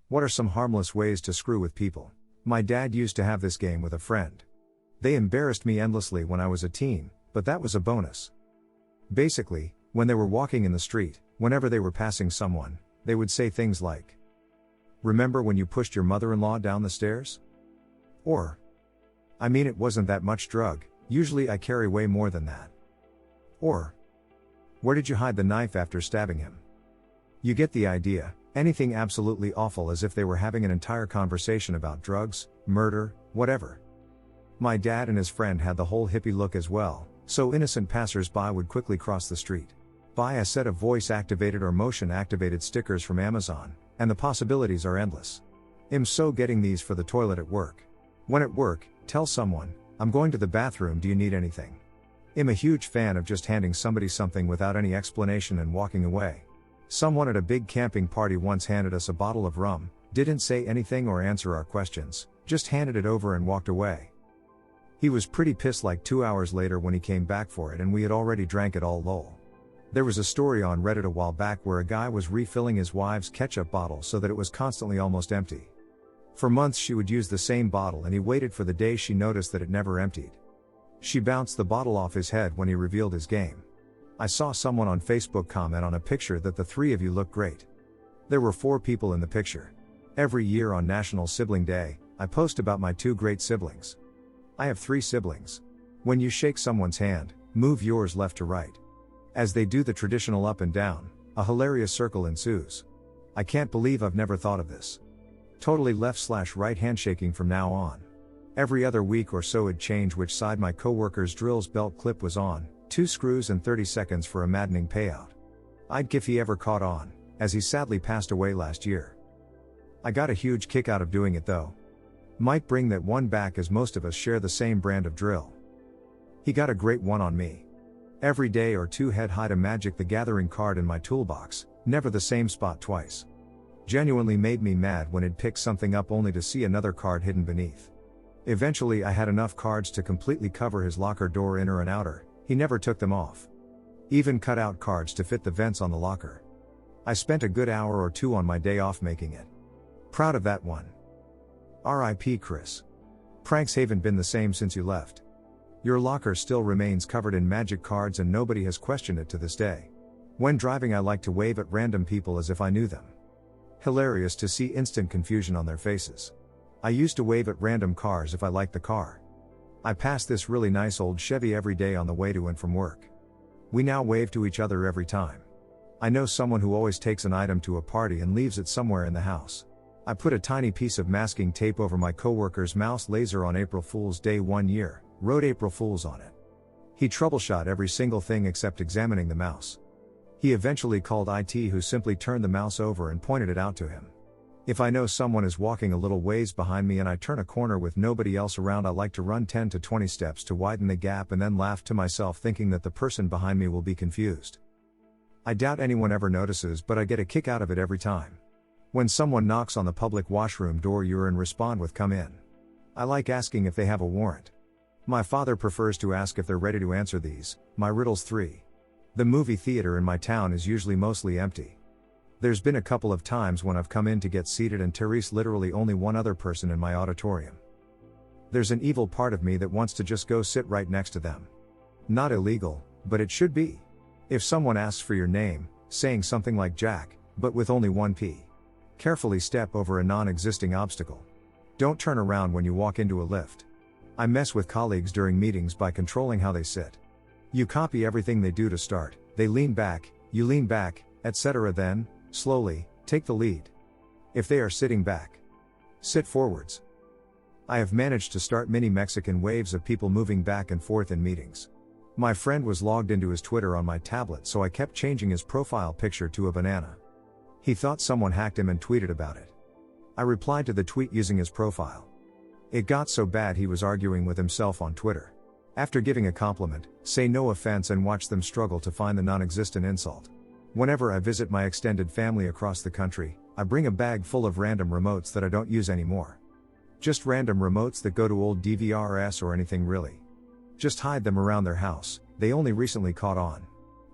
What are some harmless ways to screw with people? My dad used to have this game with a friend. They embarrassed me endlessly when I was a teen, but that was a bonus. Basically, when they were walking in the street, whenever they were passing someone, they would say things like, "Remember when you pushed your mother-in-law down the stairs?" Or, "I mean, it wasn't that much drug, usually I carry way more than that." Or, "Where did you hide the knife after stabbing him?" You get the idea. Anything absolutely awful, as if they were having an entire conversation about drugs, murder, whatever. My dad and his friend had the whole hippie look as well, so innocent passers-by would quickly cross the street. Buy a set of voice-activated or motion-activated stickers from Amazon, and the possibilities are endless. I'm so getting these for the toilet at work. When at work, tell someone, "I'm going to the bathroom, do you need anything?" I'm a huge fan of just handing somebody something without any explanation and walking away. Someone at a big camping party once handed us a bottle of rum, didn't say anything or answer our questions, just handed it over and walked away. He was pretty pissed like 2 hours later when he came back for it, and we had already drank it all. Lol. There was a story on Reddit a while back where a guy was refilling his wife's ketchup bottle so that it was constantly almost empty. For months she would use the same bottle, and he waited for the day she noticed that it never emptied. She bounced the bottle off his head when he revealed his game. I saw someone on Facebook comment on a picture that the three of you look great. There were 4 people in the picture. Every year on National Sibling Day, I post about my 2 great siblings. I have 3 siblings. When you shake someone's hand, move yours left to right. As they do the traditional up and down, a hilarious circle ensues. I can't believe I've never thought of this. Totally left/right handshaking from now on. Every other week or so it'd change which side my coworker's drill's belt clip was on, 2 screws and 30 seconds for a maddening payout. I'd if he ever caught on, as he sadly passed away last year. I got a huge kick out of doing it though. Might bring that one back, as most of us share the same brand of drill. He got a great one on me. Every day or 2 he'd hide a Magic the Gathering card in my toolbox, never the same spot twice. Genuinely made me mad when he'd pick something up only to see another card hidden beneath. Eventually I had enough cards to completely cover his locker door, inner and outer. He never took them off. Even cut out cards to fit the vents on the locker. I spent a good hour or 2 on my day off making it. Proud of that one. R.I.P. Chris. Pranks haven't been the same since you left. Your locker still remains covered in Magic cards and nobody has questioned it to this day. When driving I like to wave at random people as if I knew them. Hilarious to see instant confusion on their faces. I used to wave at random cars if I liked the car. I pass this really nice old Chevy every day on the way to and from work. We now wave to each other every time. I know someone who always takes an item to a party and leaves it somewhere in the house. I put a tiny piece of masking tape over my coworker's mouse laser on April Fool's Day one year, wrote April Fool's on it. He troubleshot every single thing except examining the mouse. He eventually called IT, who simply turned the mouse over and pointed it out to him. If I know someone is walking a little ways behind me and I turn a corner with nobody else around, I like to run 10 to 20 steps to widen the gap and then laugh to myself, thinking that the person behind me will be confused. I doubt anyone ever notices, but I get a kick out of it every time. When someone knocks on the public washroom door, and respond with "come in." I like asking if they have a warrant. My father prefers to ask if they're ready to answer these, my riddles 3. The movie theater in my town is usually mostly empty. There's been a couple of times when I've come in to get seated and there's literally only one other person in my auditorium. There's an evil part of me that wants to just go sit right next to them. Not illegal, but it should be. If someone asks for your name, saying something like Jack, but with only one P. Carefully step over a non-existing obstacle. Don't turn around when you walk into a lift. I mess with colleagues during meetings by controlling how they sit. You copy everything they do to start, they lean back, you lean back, etc. Then, slowly, take the lead. If they are sitting back, sit forwards. I have managed to start mini Mexican waves of people moving back and forth in meetings. My friend was logged into his Twitter on my tablet, so I kept changing his profile picture to a banana. He thought someone hacked him and tweeted about it. I replied to the tweet using his profile. It got so bad he was arguing with himself on Twitter. After giving a compliment, say no offense and watch them struggle to find the non-existent insult. Whenever I visit my extended family across the country, I bring a bag full of random remotes that I don't use anymore. Just random remotes that go to old DVRs or anything really. Just hide them around their house, they only recently caught on.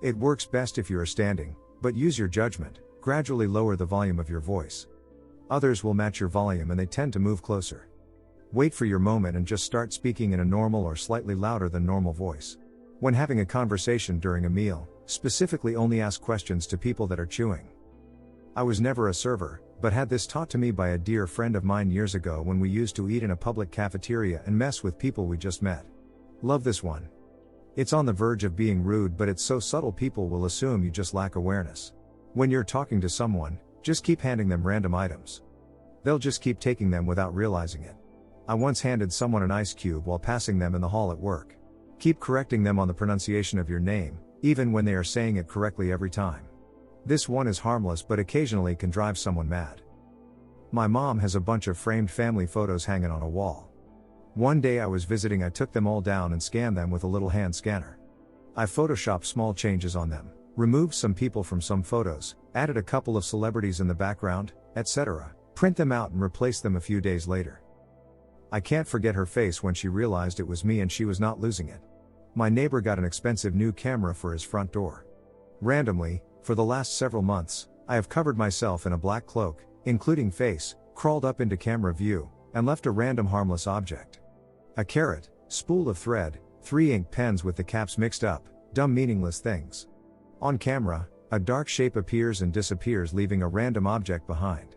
It works best if you are standing, but use your judgment, gradually lower the volume of your voice. Others will match your volume and they tend to move closer. Wait for your moment and just start speaking in a normal or slightly louder than normal voice. When having a conversation during a meal, specifically only ask questions to people that are chewing. I was never a server, but had this taught to me by a dear friend of mine years ago when we used to eat in a public cafeteria and mess with people we just met. Love this one. It's on the verge of being rude, but it's so subtle people will assume you just lack awareness. When you're talking to someone, just keep handing them random items. They'll just keep taking them without realizing it. I once handed someone an ice cube while passing them in the hall at work. Keep correcting them on the pronunciation of your name, even when they are saying it correctly every time. This one is harmless but occasionally can drive someone mad. My mom has a bunch of framed family photos hanging on a wall. One day I was visiting, I took them all down and scanned them with a little hand scanner. I photoshopped small changes on them, removed some people from some photos, added a couple of celebrities in the background, etc., print them out and replace them a few days later. I can't forget her face when she realized it was me and she was not losing it. My neighbor got an expensive new camera for his front door. Randomly, for the last several months, I have covered myself in a black cloak, including face, crawled up into camera view, and left a random harmless object. A carrot, spool of thread, 3 ink pens with the caps mixed up, dumb meaningless things. On camera, a dark shape appears and disappears, leaving a random object behind.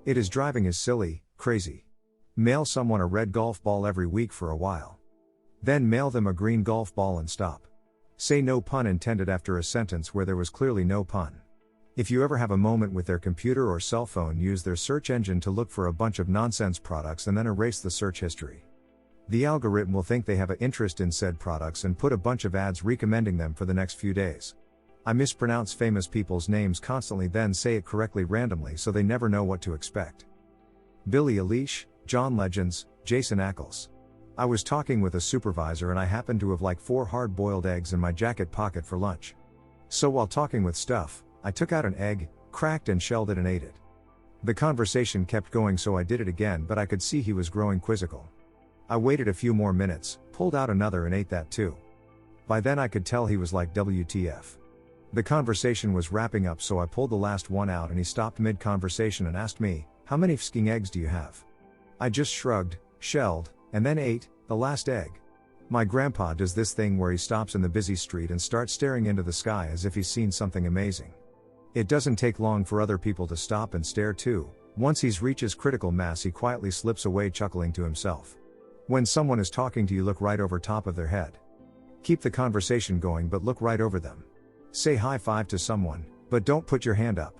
It is driving us silly, crazy. Mail someone a red golf ball every week for a while. Then mail them a green golf ball and stop. Say no pun intended after a sentence where there was clearly no pun. If you ever have a moment with their computer or cell phone, use their search engine to look for a bunch of nonsense products and then erase the search history. The algorithm will think they have an interest in said products and put a bunch of ads recommending them for the next few days. I mispronounce famous people's names constantly, then say it correctly randomly so they never know what to expect. Billie Eilish, John Legends, Jason Ackles. I was talking with a supervisor and I happened to have like 4 hard-boiled eggs in my jacket pocket for lunch. So while talking with stuff, I took out an egg, cracked and shelled it and ate it. The conversation kept going, so I did it again, but I could see he was growing quizzical. I waited a few more minutes, pulled out another and ate that too. By then I could tell he was like, WTF. The conversation was wrapping up, so I pulled the last one out and he stopped mid-conversation and asked me, "How many f***ing eggs do you have?" I just shrugged, shelled, and then ate the last egg. My grandpa does this thing where he stops in the busy street and starts staring into the sky as if he's seen something amazing. It doesn't take long for other people to stop and stare too. Once he reaches critical mass, he quietly slips away chuckling to himself. When someone is talking to you, look right over top of their head. Keep the conversation going but look right over them. Say high five to someone, but don't put your hand up.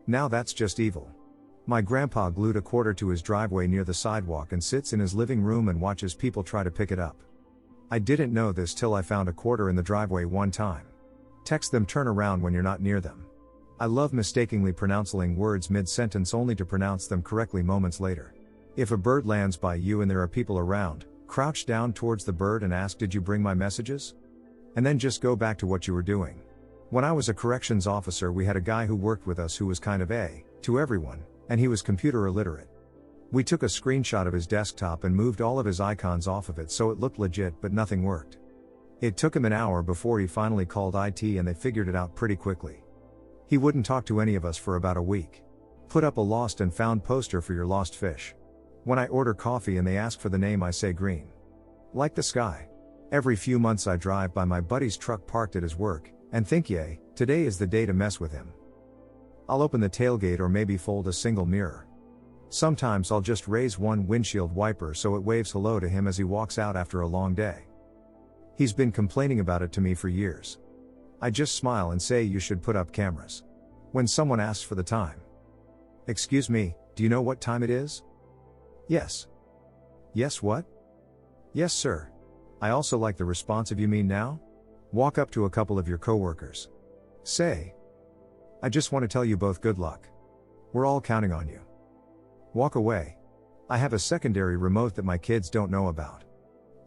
Now that's just evil. My grandpa glued a quarter to his driveway near the sidewalk and sits in his living room and watches people try to pick it up. I didn't know this till I found a quarter in the driveway one time. Text them, turn around when you're not near them. I love mistakenly pronouncing words mid-sentence only to pronounce them correctly moments later. If a bird lands by you and there are people around, crouch down towards the bird and ask, "Did you bring my messages?" And then just go back to what you were doing. When I was a corrections officer, we had a guy who worked with us who was kind of to everyone, and he was computer illiterate. We took a screenshot of his desktop and moved all of his icons off of it so it looked legit, but nothing worked. It took him an hour before he finally called IT and they figured it out pretty quickly. He wouldn't talk to any of us for about a week. Put up a lost and found poster for your lost fish. When I order coffee and they ask for the name, I say green. Like the sky. Every few months I drive by my buddy's truck parked at his work, and think, yay, today is the day to mess with him. I'll open the tailgate or maybe fold a single mirror. Sometimes I'll just raise one windshield wiper so it waves hello to him as he walks out after a long day. He's been complaining about it to me for years. I just smile and say, "You should put up cameras." When someone asks for the time. "Excuse me, do you know what time it is?" "Yes." "Yes, what?" "Yes, sir." I also like the response of "You mean now?" Walk up to a couple of your coworkers. Say, "I just want to tell you both good luck. We're all counting on you." Walk away. I have a secondary remote that my kids don't know about.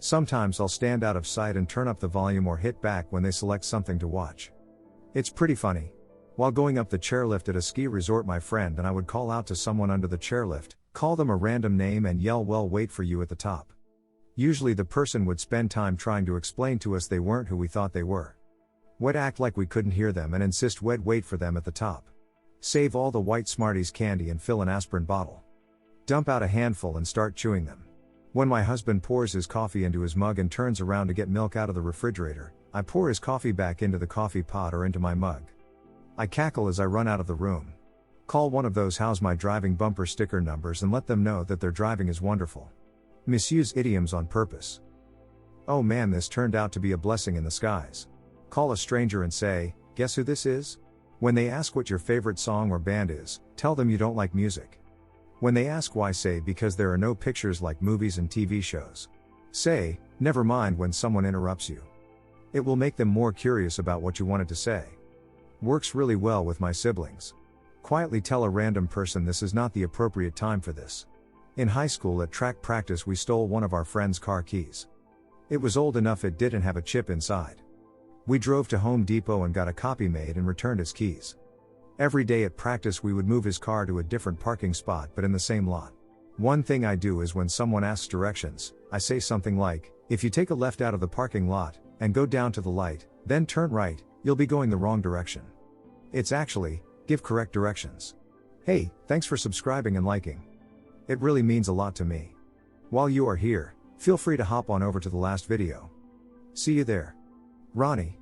Sometimes I'll stand out of sight and turn up the volume or hit back when they select something to watch. It's pretty funny. While going up the chairlift at a ski resort, my friend and I would call out to someone under the chairlift, call them a random name and yell, "Well, wait for you" at the top. Usually the person would spend time trying to explain to us they weren't who we thought they were. We'd act like we couldn't hear them and insist we'd wait for them at the top. Save all the white Smarties candy and fill an aspirin bottle. Dump out a handful and start chewing them. When my husband pours his coffee into his mug and turns around to get milk out of the refrigerator, I pour his coffee back into the coffee pot or into my mug. I cackle as I run out of the room. Call one of those "How's my driving" bumper sticker numbers and let them know that their driving is wonderful. Misuse idioms on purpose. Oh man, this turned out to be a blessing in the skies. Call a stranger and say, "Guess who this is?" When they ask what your favorite song or band is, tell them you don't like music. When they ask why, say because there are no pictures like movies and TV shows. Say, "Never mind" when someone interrupts you. It will make them more curious about what you wanted to say. Works really well with my siblings. Quietly tell a random person this is not the appropriate time for this. In high school at track practice we stole one of our friend's car keys. It was old enough it didn't have a chip inside. We drove to Home Depot and got a copy made and returned his keys. Every day at practice we would move his car to a different parking spot but in the same lot. One thing I do is when someone asks directions, I say something like, "If you take a left out of the parking lot, and go down to the light, then turn right, you'll be going the wrong direction." It's actually, give correct directions. Hey, thanks for subscribing and liking. It really means a lot to me. While you are here, feel free to hop on over to the last video. See you there. Ronnie.